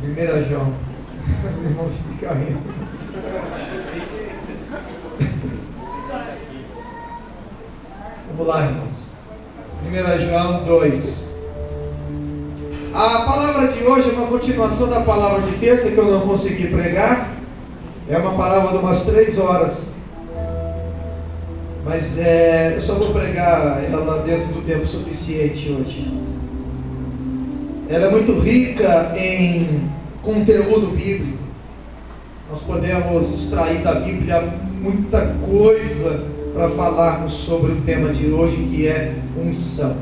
1 João. Os irmãos ficam rindo. 'Vamos lá, irmãos. 1 João 2. A palavra de hoje é uma continuação da palavra de terça que eu não consegui pregar. É uma palavra de umas 3 horas. Mas eu só vou pregar ela lá dentro do tempo suficiente hoje. Ela é muito rica em conteúdo bíblico. Nós podemos extrair da Bíblia muita coisa para falarmos sobre o tema de hoje, que é unção.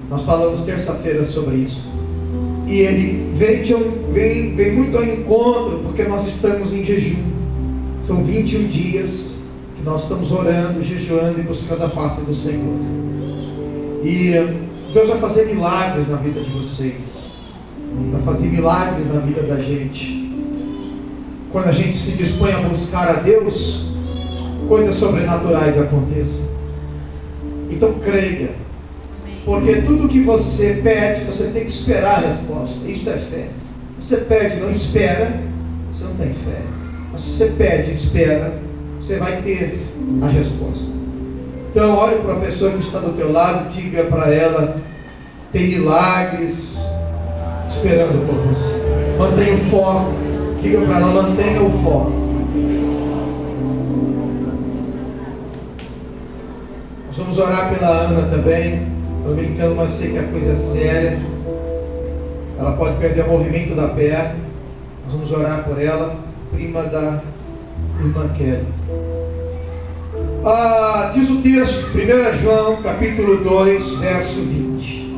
Nós falamos terça-feira sobre isso. E ele vem muito ao encontro, porque nós estamos em jejum. São 21 dias que nós estamos orando, jejuando e buscando a face do Senhor. E Deus vai fazer milagres na vida de vocês. Vai fazer milagres na vida da gente. Quando a gente se dispõe a buscar a Deus, coisas sobrenaturais aconteçam. Então creia, porque tudo que você pede, você tem que esperar a resposta. Isso é fé. Você pede e não espera, você não tem fé. Mas se você pede e espera, você vai ter a resposta. Então olhe para a pessoa que está do teu lado, diga para ela: tem milagres esperando por você. Mantenha o foco. Diga para ela: mantenha o foco. Nós vamos orar pela Ana também. Estou brincando, mas sei que a coisa é séria. Ela pode perder o movimento da perna. Nós vamos orar por ela, prima da irmã Kelly. Diz o texto, 1 João, capítulo 2, verso 20.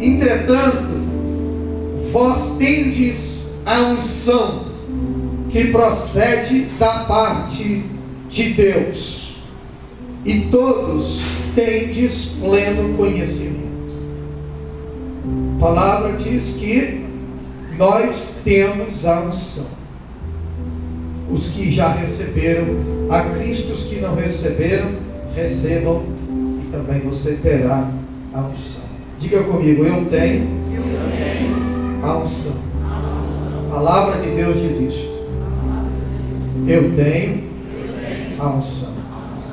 Entretanto, vós tendes a unção que procede da parte de Deus, e todos tendes pleno conhecimento. A palavra diz que nós temos a unção. Os que já receberam a Cristo, os que não receberam, recebam, e também você terá a unção. Diga comigo: eu tenho a unção. A palavra de Deus diz isto. Eu tenho a unção.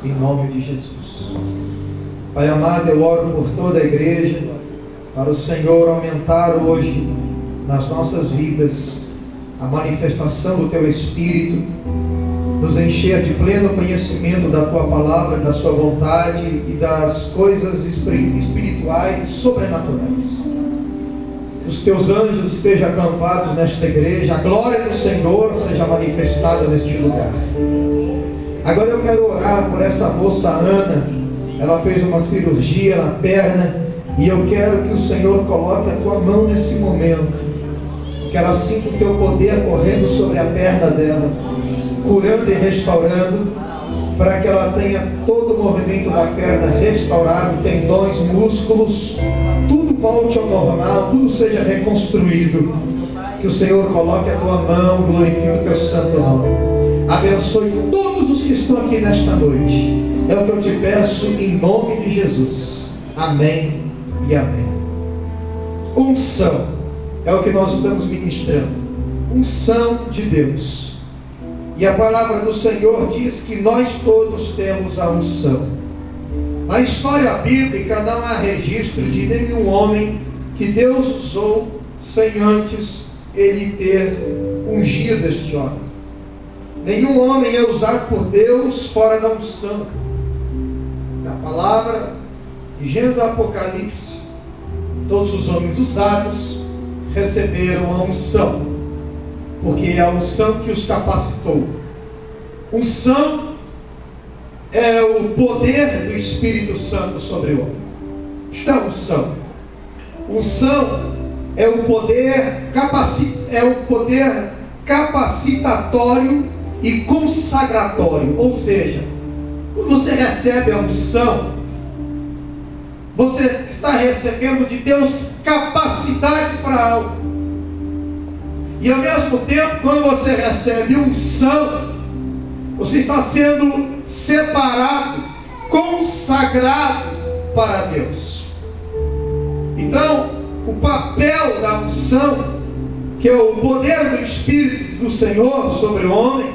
Em nome de Jesus. Pai amado, eu oro por toda a igreja, para o Senhor aumentar hoje nas nossas vidas a manifestação do Teu Espírito, nos encher de pleno conhecimento da Tua palavra, da Sua vontade e das coisas espirituais e sobrenaturais. Que os Teus anjos estejam acampados nesta igreja, a glória do Senhor seja manifestada neste lugar. Agora eu quero orar por essa moça Ana. Ela fez uma cirurgia na perna, e eu quero que o Senhor coloque a Tua mão nesse momento, que ela sinta o Teu poder correndo sobre a perna dela, curando e restaurando, para que ela tenha todo o movimento da perna restaurado, tendões, músculos, tudo volte ao normal, tudo seja reconstruído. Que o Senhor coloque a Tua mão, glorifique o Teu santo nome. Abençoe todos os que estão aqui nesta noite. É o que eu te peço em nome de Jesus. Amém e amém. Unção é o que nós estamos ministrando. Unção de Deus. E a palavra do Senhor diz que nós todos temos a unção. Na história bíblica não há registro de nenhum homem que Deus usou sem antes ele ter ungido este homem. Nenhum homem é usado por Deus fora da unção. Na palavra de Gênesis Apocalipse, todos os homens usados receberam a unção, porque é a unção que os capacitou. Unção é o poder do Espírito Santo sobre o homem. Isto é a unção. Unção é o poder capacitatório e consagratório. Ou seja, quando você recebe a unção, você está recebendo de Deus capacidade para algo. E ao mesmo tempo, quando você recebe unção, você está sendo separado, consagrado para Deus. Então, o papel da unção, que é o poder do Espírito do Senhor sobre o homem,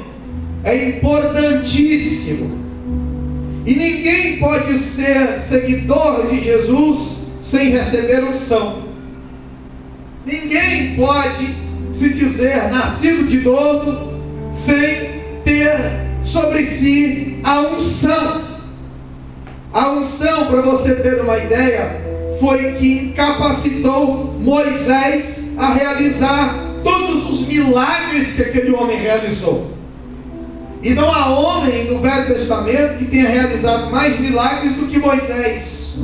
é importantíssimo. E ninguém pode ser seguidor de Jesus sem receber unção. Ninguém pode se dizer nascido de novo sem ter sobre si a unção. A unção, para você ter uma ideia, foi que capacitou Moisés a realizar todos os milagres que aquele homem realizou. E não há homem no Velho Testamento que tenha realizado mais milagres do que Moisés.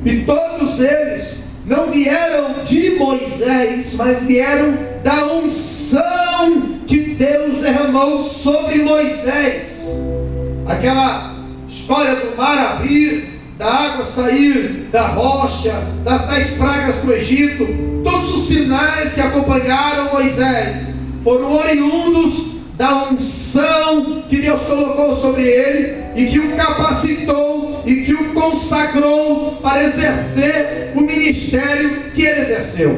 E todos eles não vieram de Moisés, mas vieram da unção que Deus derramou sobre Moisés. Aquela história do mar abrir, da água sair da rocha, das pragas do Egito, todos os sinais que acompanharam Moisés foram oriundos da unção que Deus colocou sobre ele e que o capacitou e que o consagrou para exercer o ministério que ele exerceu.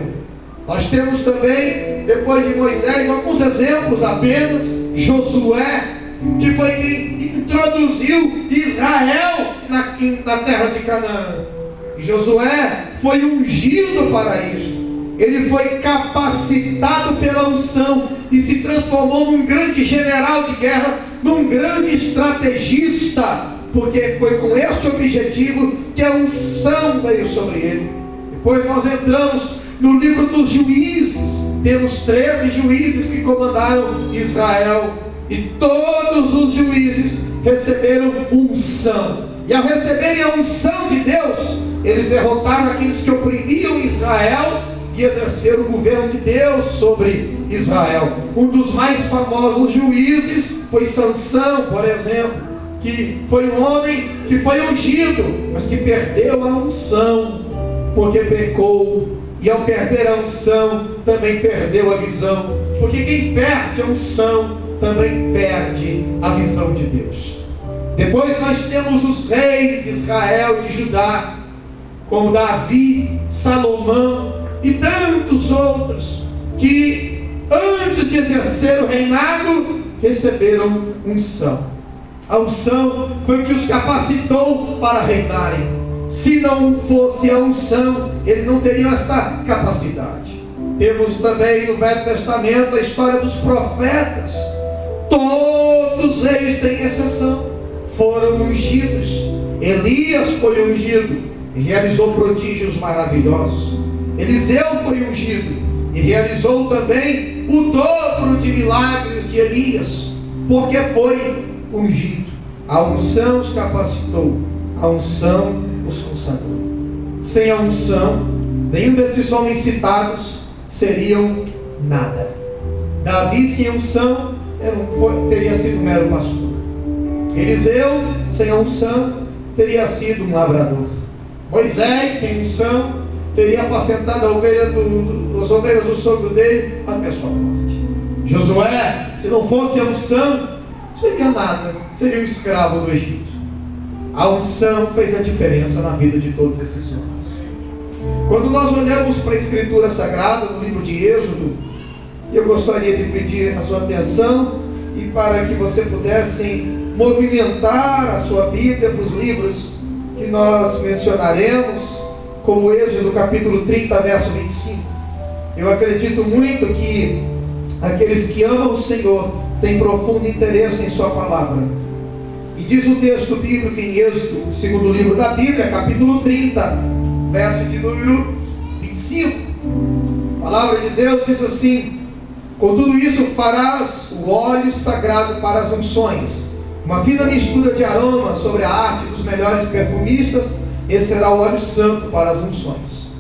Nós temos também, depois de Moisés, alguns exemplos apenas. Josué, que foi quem introduziu Israel na terra de Canaã. Josué foi ungido para isso. Ele foi capacitado pela unção e se transformou num grande general de guerra, num grande estrategista, porque foi com este objetivo que a unção veio sobre ele. Depois nós entramos no livro dos juízes. Temos 13 juízes que comandaram Israel, e todos os juízes receberam unção. E ao receberem a unção de Deus, eles derrotaram aqueles que oprimiam Israel e exerceram o governo de Deus sobre Israel. Um dos mais famosos juízes foi Sansão, por exemplo, que foi um homem que foi ungido, mas que perdeu a unção, porque pecou, e ao perder a unção, também perdeu a visão, porque quem perde a unção, também perde a visão de Deus. Depois nós temos os reis de Israel e de Judá, como Davi, Salomão, e tantos outros que antes de exercer o reinado receberam unção. A unção foi que os capacitou para reinarem. Se não fosse a unção, eles não teriam essa capacidade. Temos também no Velho Testamento a história dos profetas. Todos eles, sem exceção, foram ungidos. Elias foi ungido e realizou prodígios maravilhosos. Eliseu foi ungido e realizou também o dobro de milagres de Elias, porque foi ungido. A unção os capacitou, a unção os consagrou. Sem a unção, nenhum desses homens citados seriam nada. Davi sem unção teria sido um mero pastor. Eliseu sem a unção teria sido um lavrador. Moisés sem unção teria apacentado as ovelhas do sogro dele até sua morte. Josué, se não fosse a unção, não seria nada, seria um escravo do Egito. A unção fez a diferença na vida de todos esses homens. Quando nós olhamos para a Escritura Sagrada, no livro de Êxodo, eu gostaria de pedir a sua atenção e para que você pudesse movimentar a sua Bíblia para os livros que nós mencionaremos, como Êxodo capítulo 30, verso 25. Eu acredito muito que aqueles que amam o Senhor têm profundo interesse em sua palavra. E diz o texto bíblico em Êxodo, o segundo livro da Bíblia, capítulo 30, verso de número 25. A palavra de Deus diz assim: com tudo isso farás o óleo sagrado para as unções, uma fina mistura de aroma sobre a arte dos melhores perfumistas. Esse será o óleo santo para as unções.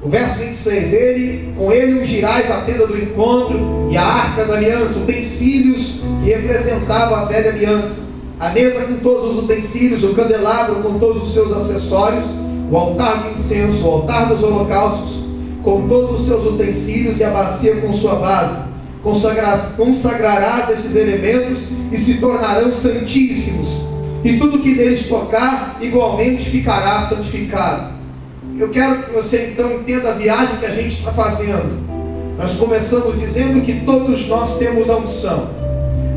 O verso 26, com ele ungirás a tenda do encontro e a arca da aliança, utensílios que representavam a velha aliança, a mesa com todos os utensílios, o candelabro com todos os seus acessórios, o altar de incenso, o altar dos holocaustos com todos os seus utensílios e a bacia com sua base. Consagrarás esses elementos e se tornarão santíssimos, e tudo que neles tocar igualmente ficará santificado. eu quero que você então entenda a viagem que a gente está fazendo. Nós começamos dizendo que todos nós temos a unção.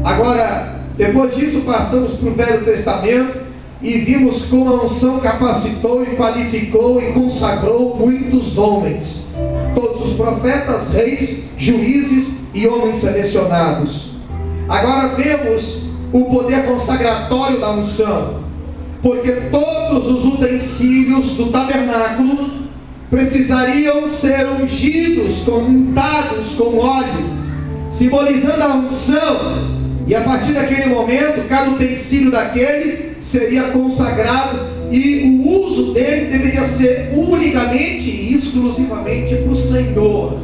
Agora, depois disso, passamos para o Velho Testamento e vimos como a unção capacitou e qualificou e consagrou muitos homens. Todos os profetas, reis, juízes e homens selecionados. Agora vemos o poder consagratório da unção, porque todos os utensílios do tabernáculo precisariam ser ungidos, untados com óleo, simbolizando a unção. E a partir daquele momento, cada utensílio daquele seria consagrado e o uso dele deveria ser unicamente e exclusivamente para o Senhor.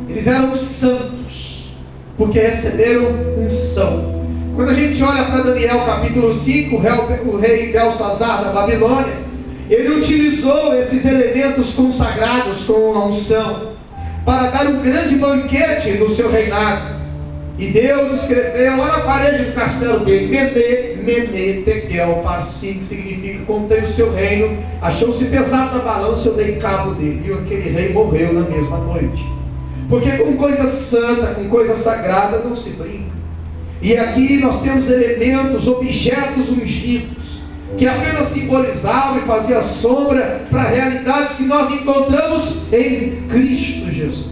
Eles eram santos, porque receberam unção. Quando a gente olha para Daniel capítulo 5, o rei Belsazar da Babilônia, ele utilizou esses elementos consagrados com a unção para dar um grande banquete no seu reinado. E Deus escreveu lá na parede do castelo dele: Mene, Tekel, Parsi, que significa: contei o seu reino, achou-se pesado na balança, eu dei cabo dele. E aquele rei morreu na mesma noite. Porque com coisa santa, com coisa sagrada, não se brinca. E aqui nós temos elementos, objetos ungidos, que apenas simbolizavam e faziam sombra para realidades que nós encontramos em Cristo Jesus.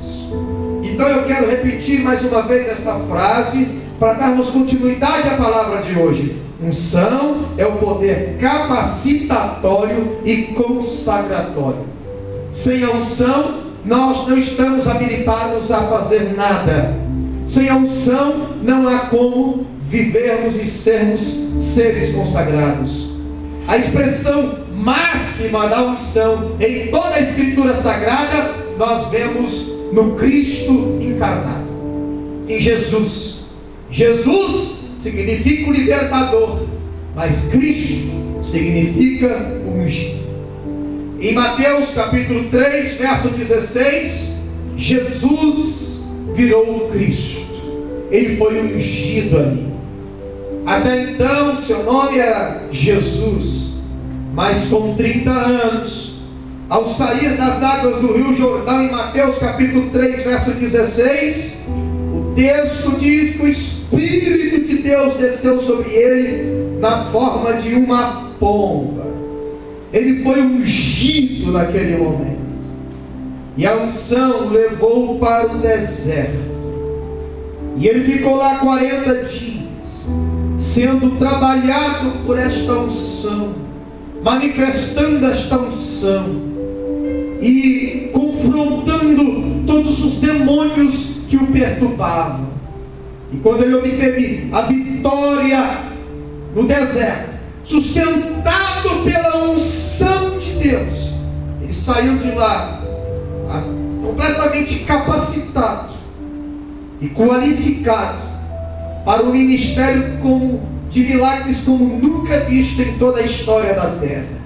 Então eu quero repetir mais uma vez esta frase, para darmos continuidade à palavra de hoje. Unção é o poder capacitatório e consagratório. Sem a unção, nós não estamos habilitados a fazer nada. Sem a unção, não há como vivermos e sermos seres consagrados. A expressão máxima da unção em toda a Escritura Sagrada, nós vemos no Cristo encarnado, em Jesus. Jesus significa o libertador, mas Cristo significa o ungido. Em Mateus capítulo 3, verso 16, Jesus virou o Cristo. Ele foi ungido ali. Até então seu nome era Jesus, mas com 30 anos, ao sair das águas do Rio Jordão, em Mateus capítulo 3, verso 16, o texto diz que o Espírito de Deus desceu sobre ele na forma de uma pomba. Ele foi ungido naquele momento, e a unção levou-o para o deserto, e ele ficou lá 40 dias, sendo trabalhado por esta unção, manifestando esta unção, e confrontando todos os demônios que o perturbavam. E quando ele obteve a vitória no deserto, sustentado pela unção de Deus, ele saiu de lá completamente capacitado e qualificado para o ministério de milagres como nunca visto em toda a história da terra.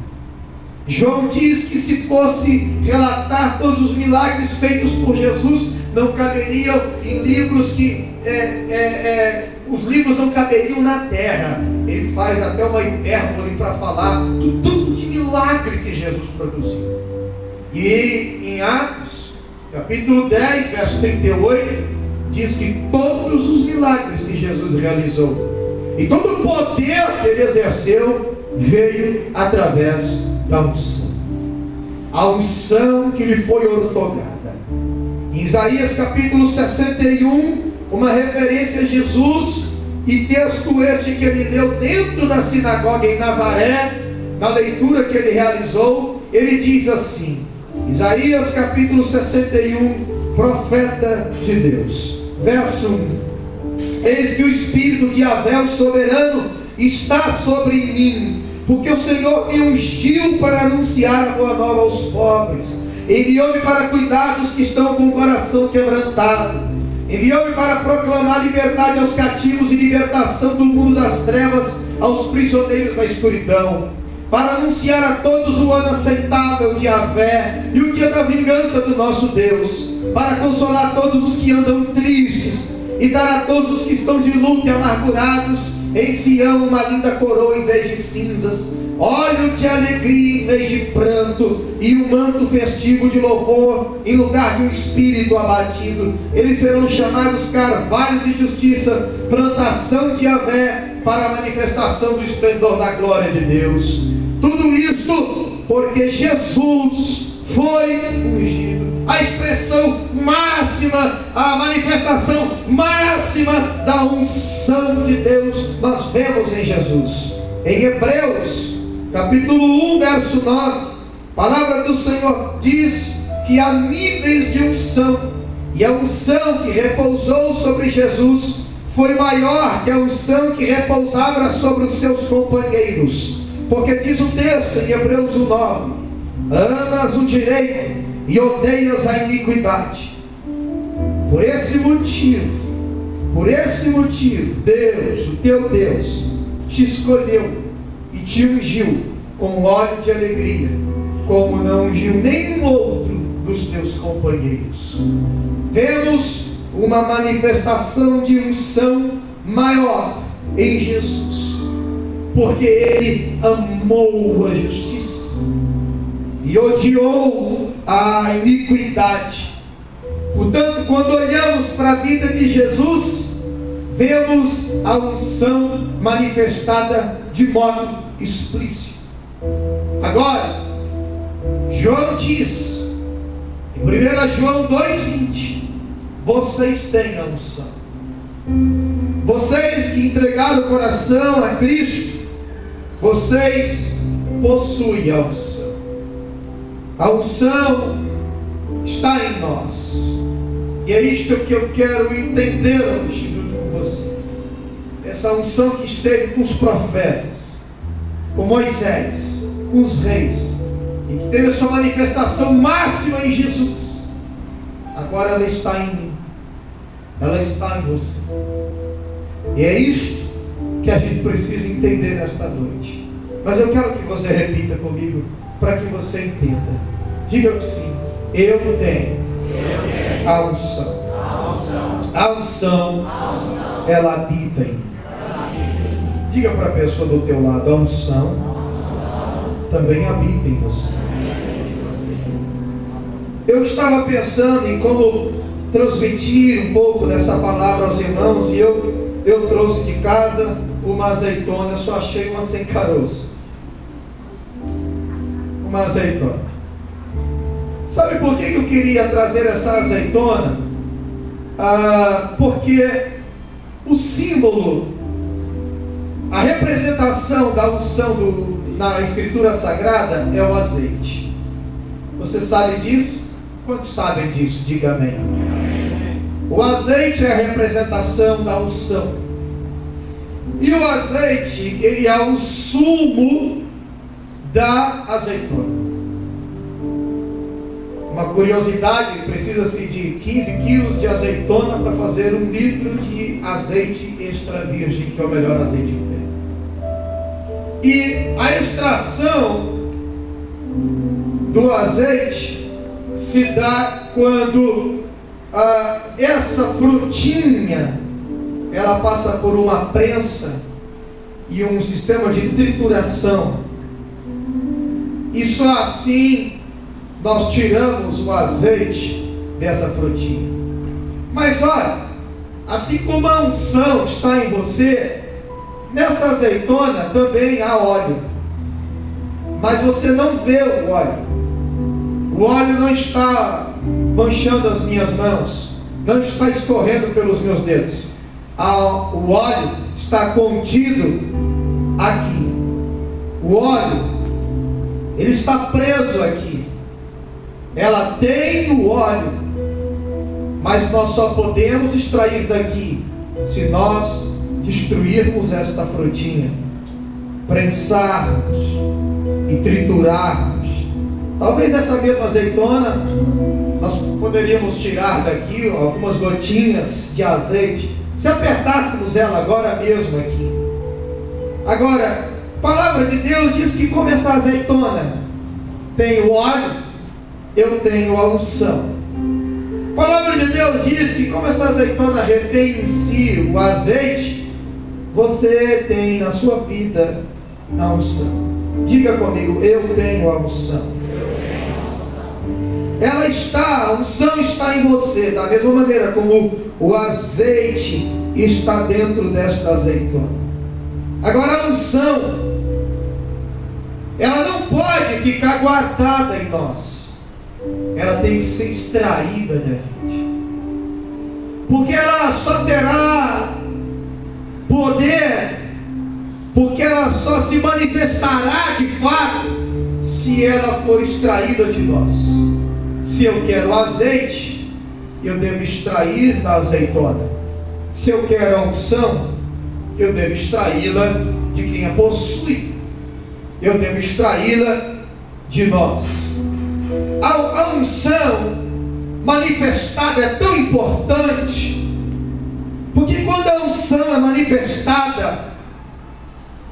João diz que se fosse relatar todos os milagres feitos por Jesus, não caberiam em livros que os livros não caberiam na terra. Ele faz até uma hipérbole para falar do tanto de milagre que Jesus produziu. E em Atos capítulo 10, verso 38, diz que todos os milagres que Jesus realizou e todo o poder que ele exerceu veio através da unção. A unção que lhe foi outorgada. Em Isaías capítulo 61, uma referência a Jesus, e texto este que ele leu dentro da sinagoga em Nazaré, na leitura que ele realizou, ele diz assim, Isaías capítulo 61, profeta de Deus, verso 1: Eis que o Espírito de Yahvé, o soberano, está sobre mim, porque o Senhor me ungiu para anunciar a boa nova aos pobres, enviou-me para cuidar dos que estão com o coração quebrantado, enviou-me para proclamar liberdade aos cativos e libertação do mundo das trevas aos prisioneiros da escuridão, para anunciar a todos o ano aceitável de Yahvé e o dia da vingança do nosso Deus, para consolar todos os que andam tristes e dar a todos os que estão de luto e amargurados em Sião uma linda coroa em vez de cinzas, óleo de alegria em vez de pranto, e um manto festivo de louvor em lugar de um espírito abatido. Eles serão chamados carvalhos de justiça, plantação de Yahvé, para a manifestação do esplendor da glória de Deus. Tudo isso porque Jesus foi ungido. A expressão máxima, a manifestação máxima da unção de Deus nós vemos em Jesus. Em Hebreus capítulo 1 verso 9, a palavra do Senhor diz que há níveis de unção, e a unção que repousou sobre Jesus foi maior que a unção que repousava sobre os seus companheiros, porque diz o texto em Hebreus 1:9: amas o direito e odeias a iniquidade. Por esse motivo, Deus, o teu Deus, te escolheu e te ungiu com óleo de alegria, como não ungiu nenhum outro dos teus companheiros. Vemos uma manifestação de unção maior em Jesus, porque Ele amou a justiça e odiou a iniquidade. Portanto, quando olhamos para a vida de Jesus, vemos a unção manifestada de modo explícito. Agora, João diz, em 1 João 2,20, vocês têm a unção. Vocês que entregaram o coração a Cristo, vocês possuem a unção. A unção está em nós. E é isto que eu quero entender hoje junto com você. Essa unção que esteve com os profetas, com Moisés, com os reis, e que teve a sua manifestação máxima em Jesus, agora ela está em mim, ela está em você. E é isto que a gente precisa entender nesta noite. Mas eu quero que você repita comigo, para que você entenda. Diga sim: eu tenho a unção. A unção, ela habita em mim. Diga para a pessoa do teu lado: a unção também habita em você. Eu estava pensando em como transmitir um pouco dessa palavra aos irmãos, e eu trouxe de casa uma azeitona. Eu só achei uma sem caroço. Uma azeitona. Sabe por que eu queria trazer essa azeitona? Porque o símbolo, a representação da unção na Escritura Sagrada é o azeite. Você sabe disso? Quantos sabem disso? Diga amém. O azeite é a representação da unção. E o azeite, ele é o sumo da azeitona. Uma curiosidade: precisa-se de 15 quilos de azeitona para fazer 1 litro de azeite extra virgem, que é o melhor azeite que tem. E a extração do azeite se dá quando essa frutinha ela passa por uma prensa e um sistema de trituração, e só assim nós tiramos o azeite dessa frutinha. Mas olha, assim como a unção está em você, nessa azeitona também há óleo, mas você não vê o óleo. O óleo não está manchando as minhas mãos, não está escorrendo pelos meus dedos. O óleo está contido aqui. O óleo, ele está preso aqui. Ela tem o óleo, mas nós só podemos extrair daqui se nós destruirmos esta frutinha, prensarmos e triturarmos. Talvez essa mesma azeitona nós poderíamos tirar daqui algumas gotinhas de azeite, se apertássemos ela agora mesmo aqui. Agora, a palavra de Deus diz que como essa azeitona tem o óleo, eu tenho a unção. A palavra de Deus diz que como essa azeitona retém em si o azeite, Você tem na sua vida a unção. Diga comigo, eu tenho a unção. Ela está, a unção está em você, da mesma maneira como o azeite está dentro desta azeitona. Agora a unção, ela não pode ficar guardada em nós. Ela tem que ser extraída da gente. Porque ela só terá poder, porque ela só se manifestará de fato se ela for extraída de nós. Se eu quero azeite, eu devo extrair da azeitona. Se eu quero a unção, eu devo extraí-la de quem a possui. Eu devo extraí-la de nós. A unção manifestada é tão importante, porque quando a unção é manifestada,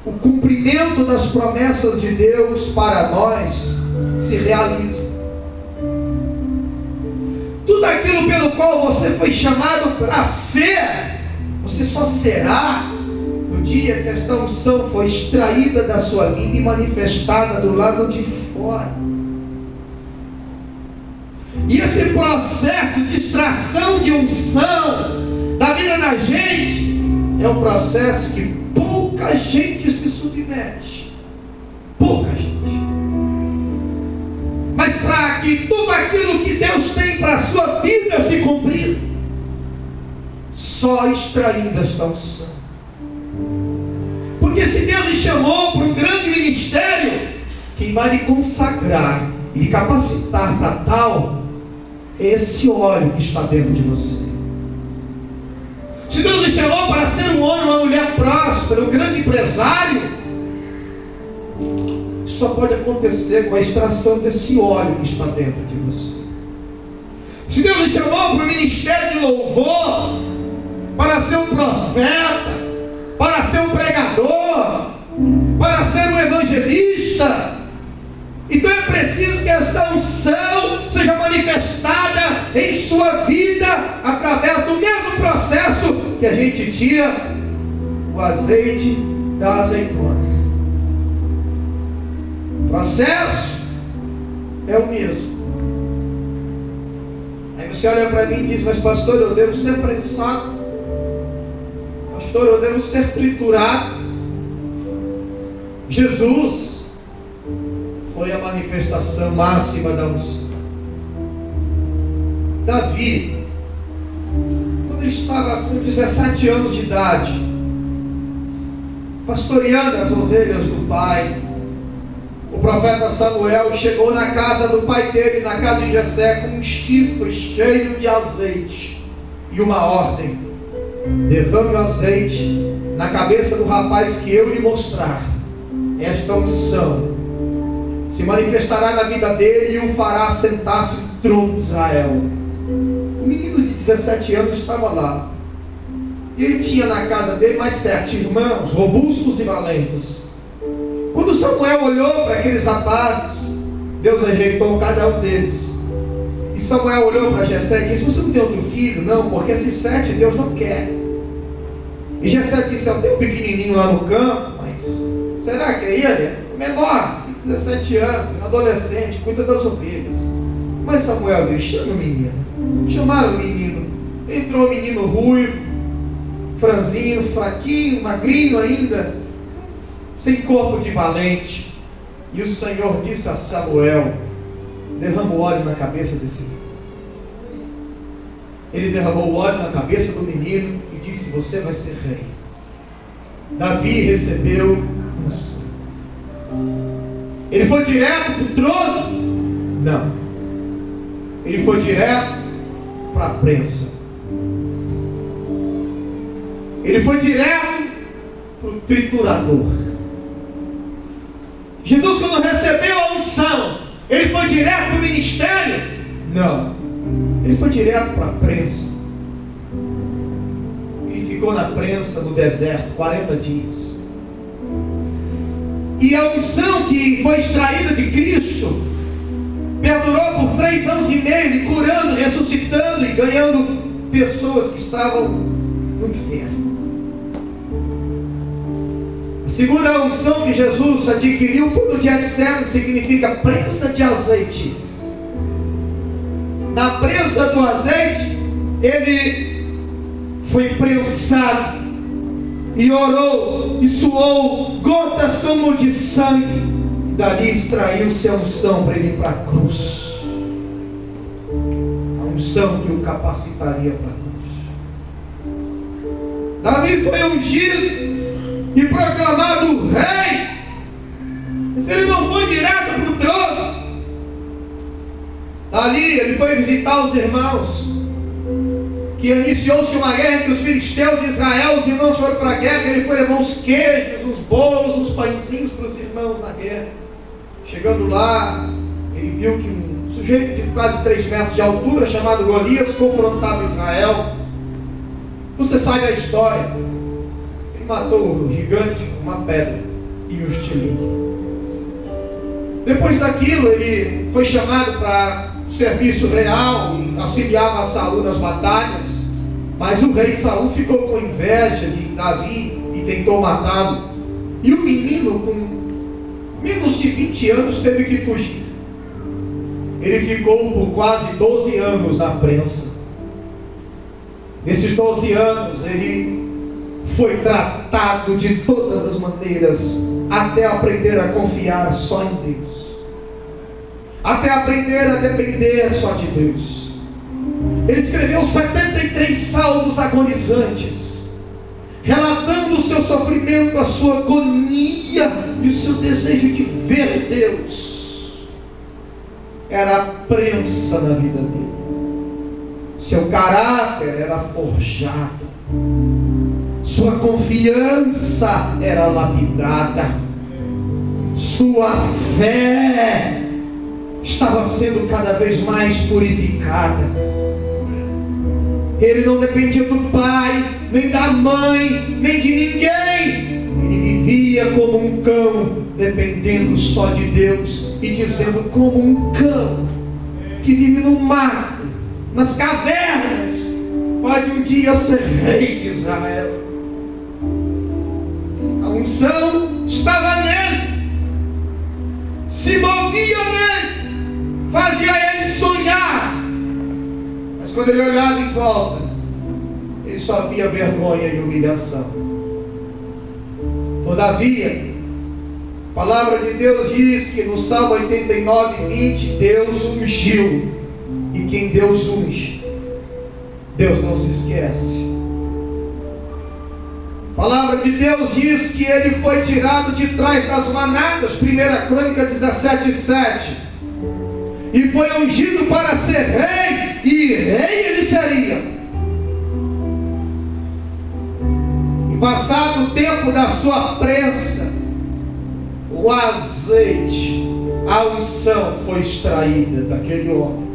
o cumprimento das promessas de Deus para nós se realiza. Tudo aquilo pelo qual você foi chamado para ser, você só será no dia que esta unção foi extraída da sua vida e manifestada do lado de fora. E esse processo de extração de unção da vida da gente é um processo que pouca gente se submete. Pouca gente. Mas para que tudo aquilo que Deus tem para a sua vida se cumprir, só extraindo esta unção. Porque se Deus lhe chamou para um grande ministério, quem vai lhe consagrar e lhe capacitar para tal, é esse óleo que está dentro de você. Se Deus lhe chamou para ser um homem, uma mulher próspera, um grande empresário, isso só pode acontecer com a extração desse óleo que está dentro de você. Se Deus lhe chamou para o ministério de louvor, para ser um profeta, para ser um pregador, para ser um evangelista, então é preciso que esta unção seja manifestada em sua vida através do mesmo processo que a gente tira o azeite da azeitona. O processo é o mesmo. Aí você olha para mim e diz: mas pastor, eu devo ser prensado, pastor, eu devo ser triturado. Jesus foi a manifestação máxima da unção. Davi, quando ele estava com 17 anos de idade, pastoreando as ovelhas do pai, o profeta Samuel chegou na casa do pai dele, na casa de Jessé, com um chifre cheio de azeite e uma ordem: derrame o azeite na cabeça do rapaz que eu lhe mostrar. Esta unção se manifestará na vida dele e o fará sentar-se no trono de Israel. O menino de 17 anos estava lá, e ele tinha na casa dele mais 7 irmãos, robustos e valentes. Quando Samuel olhou para aqueles rapazes, Deus rejeitou cada um deles. E Samuel olhou para Jessé e disse: você não tem outro filho? Não, porque esses 7 Deus não quer. E Jessé disse: eu tenho um pequenininho lá no campo, mas será que é ele? Menor, 17 anos, adolescente, cuida das ovelhas. Mas Samuel disse: chama o menino. Chamaram o menino. Entrou o menino ruivo, franzino, fraquinho, magrinho ainda, sem corpo de valente. E o Senhor disse a Samuel: derrama o óleo na cabeça desse menino. Ele derramou o óleo na cabeça do menino e disse: você vai ser rei. Davi recebeu unção. Ele foi direto para o trono? Não. Ele foi direto para a prensa. Ele foi direto para o triturador. Jesus, quando recebeu a unção, ele foi direto para o ministério? Não. Ele foi direto para a prensa. Ele ficou na prensa no deserto 40 dias. E a unção que foi extraída de Cristo perdurou por 3 anos e meio, curando, ressuscitando e ganhando pessoas que estavam no inferno. segunda unção que Jesus adquiriu foi no Getsemane, que significa prensa de azeite. Na prensa do azeite, ele foi prensado e orou e suou gotas como de sangue. Dali extraiu-se a unção para ele ir para a cruz. A unção que o capacitaria para a cruz. Davi foi ungido e proclamado rei. Mas ele não foi direto para o trono. Dali ele foi visitar os irmãos, que iniciou-se uma guerra entre os filisteus e Israel. Os irmãos foram para a guerra. Ele foi levar uns queijos, uns bolos, uns pãezinhos para os irmãos na guerra. Chegando lá, ele viu que um sujeito de quase 3 metros de altura, chamado Golias, confrontava Israel. Você sabe a história. Ele matou o gigante com uma pedra e o estilingue. Depois daquilo, ele foi chamado para o serviço real e auxiliava a Saul nas batalhas. Mas o rei Saul ficou com inveja de Davi e tentou matá-lo. E o menino, com menos de 20 anos, teve que fugir. Ele ficou por quase 12 anos na prensa. Nesses 12 anos, ele foi tratado de todas as maneiras, até aprender a confiar só em Deus, até aprender a depender só de Deus. Ele escreveu 73 salmos agonizantes, relatando o seu sofrimento, a sua agonia e o seu desejo de ver Deus. Era a prensa na vida dele. Seu caráter era forjado, sua confiança era lapidada, sua fé estava sendo cada vez mais purificada. Ele não dependia do pai, nem da mãe, nem de ninguém. Ele vivia como um cão, dependendo só de Deus, e dizendo: como um cão que vive no mato, nas cavernas, pode um dia ser rei de Israel. A unção estava nele, se movia nele, fazia ele sonhar. Mas quando ele olhava em volta, ele só via vergonha e humilhação. Todavia, a palavra de Deus diz que no Salmo 89, 20, Deus ungiu. E quem Deus unge, Deus não se esquece. A palavra de Deus diz que ele foi tirado de trás das manadas, 1 Crônica 17, 7, e foi ungido para ser rei, e rei ele seria. E passado o tempo da sua prensa, o azeite, a unção foi extraída daquele homem.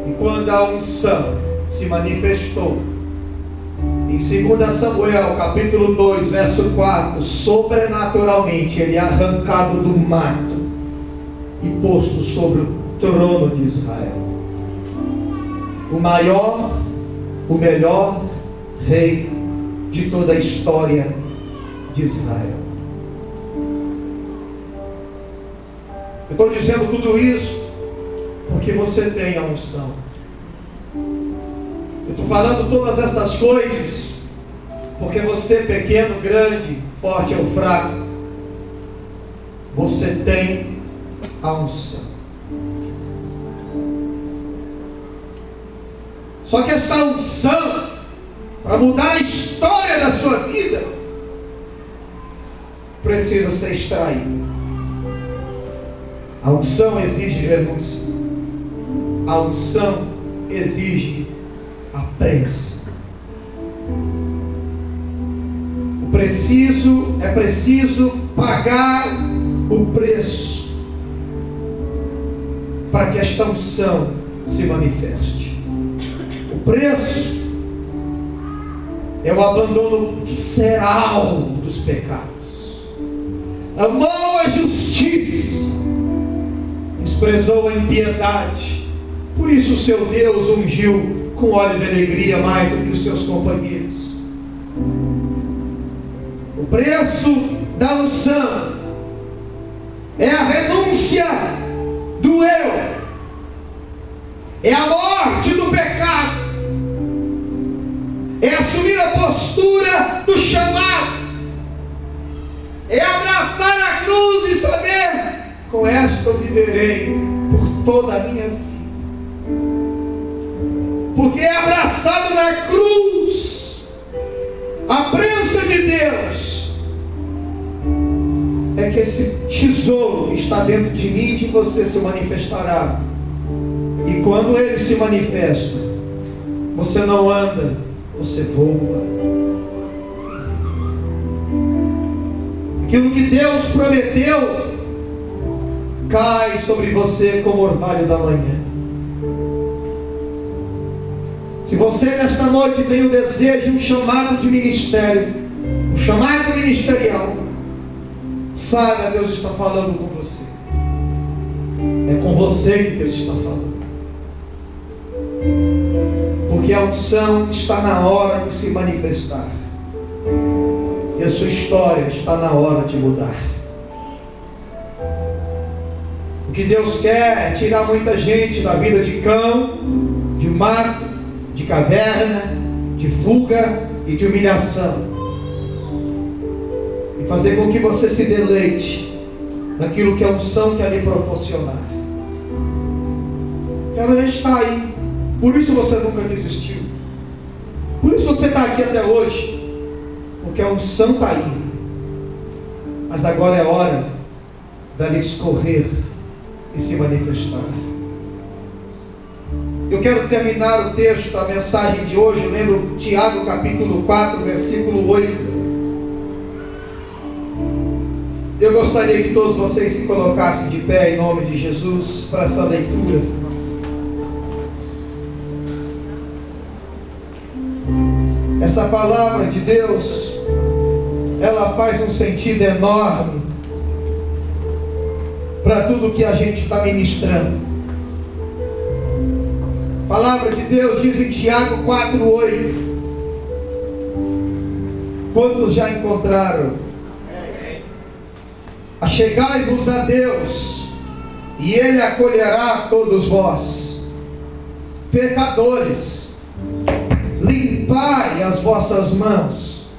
E quando a unção se manifestou, em 2 Samuel capítulo 2, verso 4, sobrenaturalmente ele é arrancado do mato e posto sobre o trono de Israel. O maior, o melhor rei de toda a história de Israel. Eu estou dizendo tudo isso porque você tem a unção. Eu estou falando todas estas coisas porque você, pequeno, grande, forte ou fraco, você tem a unção. Só que essa unção, para mudar a história da sua vida, precisa ser extraída. A unção exige renúncia. A unção exige a prensa. É preciso pagar o preço para que esta unção se manifeste. O preço é o abandono visceral dos pecados. Amou a justiça, desprezou a impiedade. Por isso o seu Deus ungiu com óleo de alegria mais do que os seus companheiros. O preço da unção é a renúncia do eu, é a morte do pecado, é assumir a postura do chamado, é abraçar a cruz e saber: com esta eu viverei por toda a minha vida. Porque é abraçado na cruz, a presença de Deus, é que esse tesouro que está dentro de mim e de você se manifestará. E quando ele se manifesta, você não anda, você voa. Aquilo que Deus prometeu cai sobre você como orvalho da manhã. Se você nesta noite tem o desejo, um chamado de ministério, um chamado ministerial, saiba, Deus está falando com você. É com você que Deus está falando. Porque a unção está na hora de se manifestar. E a sua história está na hora de mudar. O que Deus quer é tirar muita gente da vida de cão, de mato, de caverna, de fuga e de humilhação, e fazer com que você se deleite naquilo que a unção quer lhe proporcionar. Ela já está aí. Por isso você nunca desistiu. Por isso você está aqui até hoje, porque a unção está aí. Mas agora é hora dela escorrer e se manifestar. Eu quero terminar o texto, a mensagem de hoje, lendo Tiago capítulo 4, versículo 8. Eu gostaria que todos vocês se colocassem de pé em nome de Jesus para essa leitura. Essa palavra de Deus, ela faz um sentido enorme para tudo que a gente está ministrando. A palavra de Deus diz em Tiago 4:8. Quantos já encontraram? Achegai-vos a Deus, e Ele acolherá todos vós. Pecadores, limpai as vossas mãos.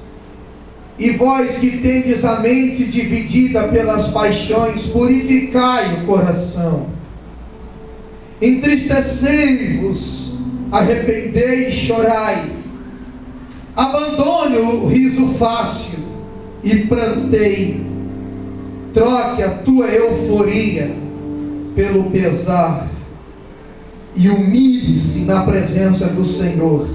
E vós que tendes a mente dividida pelas paixões, purificai o coração. Entristecei-vos, arrependei e chorai. Abandone o riso fácil e pranteie. Troque a tua euforia pelo pesar e humilhe-se na presença do Senhor.